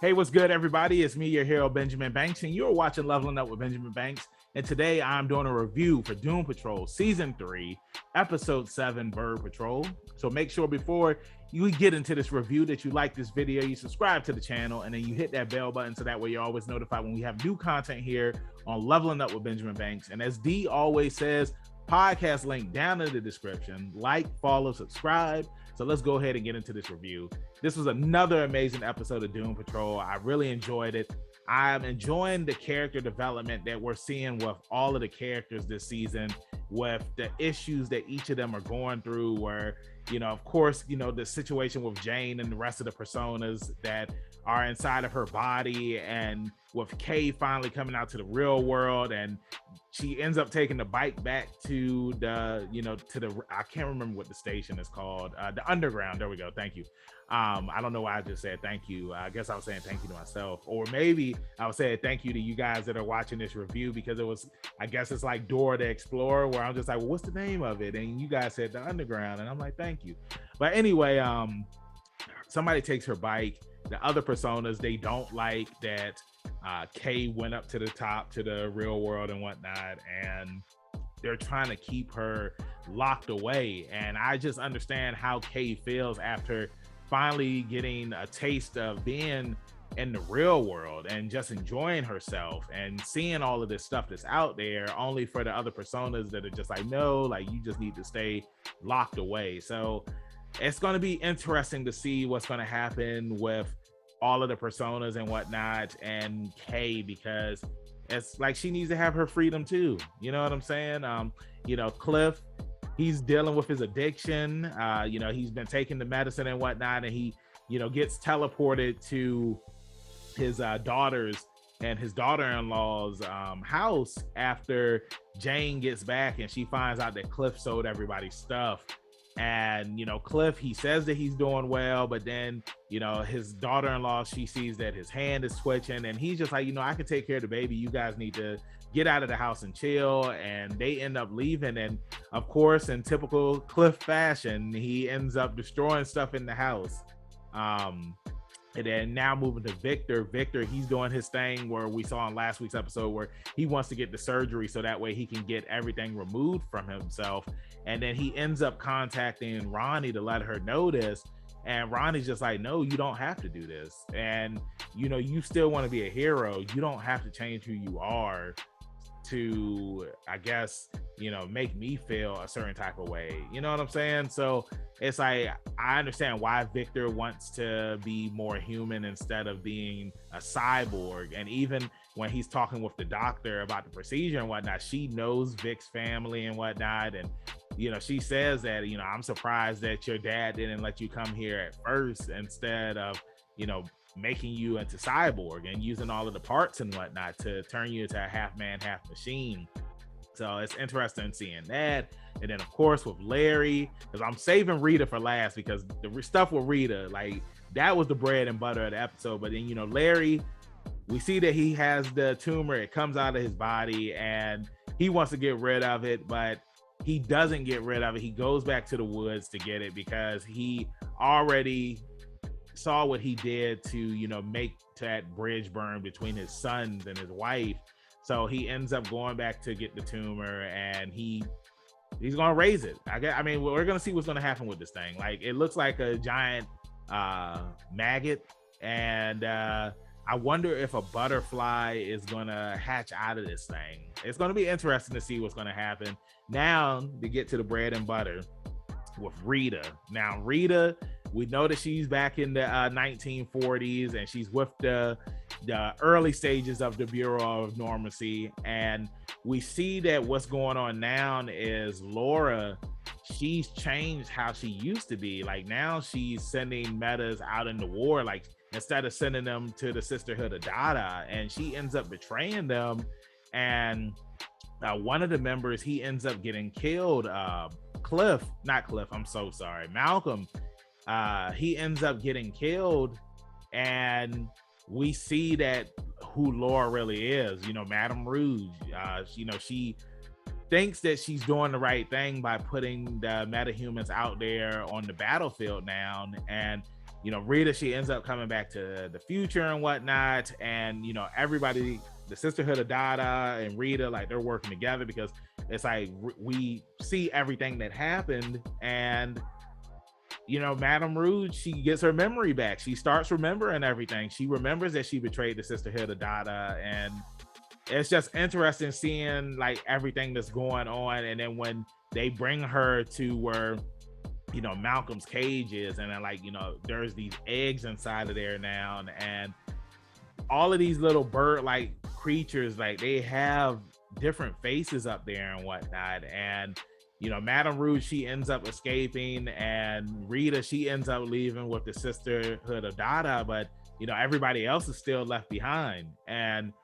Hey, what's good, everybody? It's me, your hero, Benjamin Banks, and you're watching Leveling Up with Benjamin Banks. And today I'm doing a review for Doom Patrol Season 3, Episode 7, Bird Patrol. So make sure before you get into this review that you like this video, you subscribe to the channel, and then you hit that bell button so that way you're always notified when we have new content here on Leveling Up with Benjamin Banks. And as D always says, podcast link down in the description. Like, follow, subscribe. So let's go ahead and get into this review. This was another amazing episode of Doom Patrol. I really enjoyed it. I'm enjoying the character development that we're seeing with all of the characters this season, with the issues that each of them are going through, where, of course, the situation with Jane and the rest of the personas that are inside of her body, and with Kay finally coming out to the real world, and she ends up taking the bike back to the, I can't remember what the station is called, the Underground. There we go. Thank you. I don't know why I just said thank you. I guess I was saying thank you to myself, or maybe I was saying thank you to you guys that are watching this review, because I guess it's like Dora the Explorer, where I'm just like, well, what's the name of it? And you guys said the Underground, and I'm like, thank you. But anyway, somebody takes her bike. The other personas, they don't like that Kay went up to the top to the real world and whatnot, and they're trying to keep her locked away. And I just understand how Kay feels after finally getting a taste of being in the real world and just enjoying herself and seeing all of this stuff that's out there, only for the other personas that are just like, no, like, you just need to stay locked away. So it's going to be interesting to see what's going to happen with all of the personas and whatnot, and Kay, because it's like she needs to have her freedom too. You know what I'm saying? Cliff, he's dealing with his addiction. He's been taking the medicine and whatnot, and he, gets teleported to his daughters and his daughter-in-law's house after Jane gets back and she finds out that Cliff sold everybody's stuff. And Cliff, he says that he's doing well, but then his daughter-in-law, she sees that his hand is twitching, and he's just like, I can take care of the baby, you guys need to get out of the house and chill. And they end up leaving, and of course, in typical Cliff fashion, he ends up destroying stuff in the house. And then now moving to Victor, he's doing his thing where we saw in last week's episode where he wants to get the surgery so that way he can get everything removed from himself. And then he ends up contacting Ronnie to let her know this. And Ronnie's just like, no, you don't have to do this. And, you still want to be a hero. You don't have to change who you are to, I guess, make me feel a certain type of way. You know what I'm saying? So it's like, I understand why Victor wants to be more human instead of being a cyborg. And even when he's talking with the doctor about the procedure and whatnot, she knows Vic's family and whatnot. And, she says that, I'm surprised that your dad didn't let you come here at first instead of, making you into cyborg and using all of the parts and whatnot to turn you into a half man, half machine. So it's interesting seeing that. And then of course with Larry, because I'm saving Rita for last, because the stuff with Rita, like, that was the bread and butter of the episode. But then, Larry, we see that he has the tumor, it comes out of his body, and he wants to get rid of it, but he doesn't get rid of it. He goes back to the woods to get it because he already saw what he did to, make that bridge burn between his sons and his wife. So he ends up going back to get the tumor, and he's gonna raise it. We're gonna see what's gonna happen with this thing. Like, it looks like a giant maggot, and I wonder if a butterfly is gonna hatch out of this thing. It's gonna be interesting to see what's gonna happen. Now, to get to the bread and butter with Rita. Now, Rita, we know that she's back in the 1940s, and she's with the early stages of the Bureau of Normancy. And we see that what's going on now is Laura, she's changed how she used to be. Like, now she's sending metas out in the war, like, instead of sending them to the Sisterhood of Dada, and she ends up betraying them. And one of the members, he ends up getting killed. Malcolm, he ends up getting killed, and we see that who Laura really is, Madame Rouge. She thinks that she's doing the right thing by putting the metahumans out there on the battlefield now, and Rita, she ends up coming back to the future and whatnot. And, everybody, the Sisterhood of Dada and Rita, like they're working together because it's like we see everything that happened. And, Madame Rouge, she gets her memory back. She starts remembering everything. She remembers that she betrayed the Sisterhood of Dada. And it's just interesting seeing like everything that's going on. And then when they bring her to where, Malcolm's cage is, and then like, there's these eggs inside of there now. And all of these little bird-like creatures, like they have different faces up there and whatnot. And, Madame Rouge, she ends up escaping, and Rita, she ends up leaving with the Sisterhood of Dada, but, everybody else is still left behind. And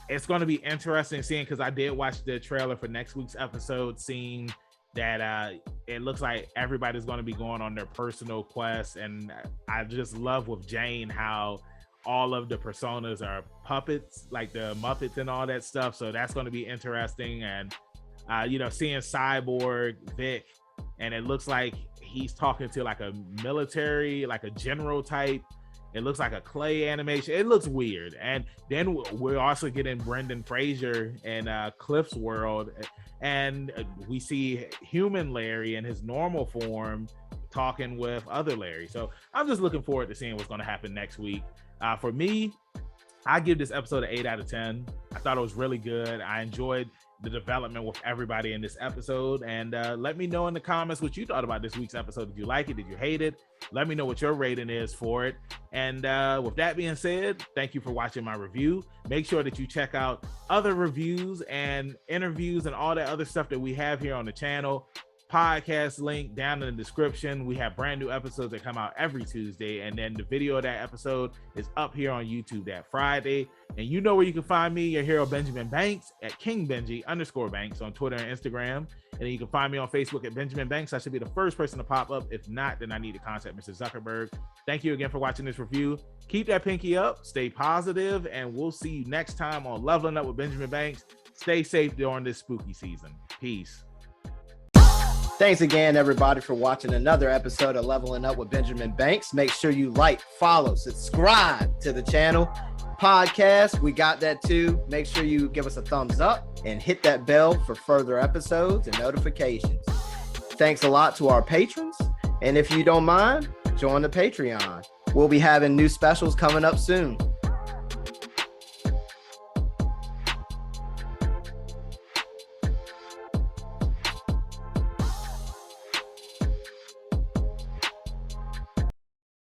it's going to be interesting seeing, because I did watch the trailer for next week's episode, seeing that it looks like everybody's going to be going on their personal quest. And I just love with Jane how all of the personas are puppets, like the Muppets and all that stuff. So that's going to be interesting. And seeing Cyborg Vic, and it looks like he's talking to like a military, like a general type. It looks like a clay animation. It looks weird. And then we're also getting Brendan Fraser in Cliff's world, and we see human Larry in his normal form talking with other Larry. So I'm just looking forward to seeing what's going to happen next week. For me, I give this episode an 8 out of 10. I thought it was really good. I enjoyed the development with everybody in this episode. And let me know in the comments what you thought about this week's episode. Did you like it? Did you hate it? Let me know what your rating is for it. And with that being said, thank you for watching my review. Make sure that you check out other reviews and interviews and all that other stuff that we have here on the channel. Podcast link down in the description. We have brand new episodes that come out every Tuesday, and then the video of that episode is up here on YouTube that Friday. And you know where you can find me, your hero Benjamin Banks, at KingBenji_Banks on Twitter and Instagram. And then you can find me on Facebook at Benjamin Banks. I should be the first person to pop up. If not, then I need to contact Mr. Zuckerberg. Thank you again for watching this review. Keep that pinky up, stay positive, and we'll see you next time on Leveling Up with Benjamin Banks. Stay safe during this spooky season. Peace. Thanks again, everybody, for watching another episode of Leveling Up with Benjamin Banks. Make sure you like, follow, subscribe to the channel. Podcast, we got that too. Make sure you give us a thumbs up and hit that bell for further episodes and notifications. Thanks a lot to our patrons. And if you don't mind, join the Patreon. We'll be having new specials coming up soon.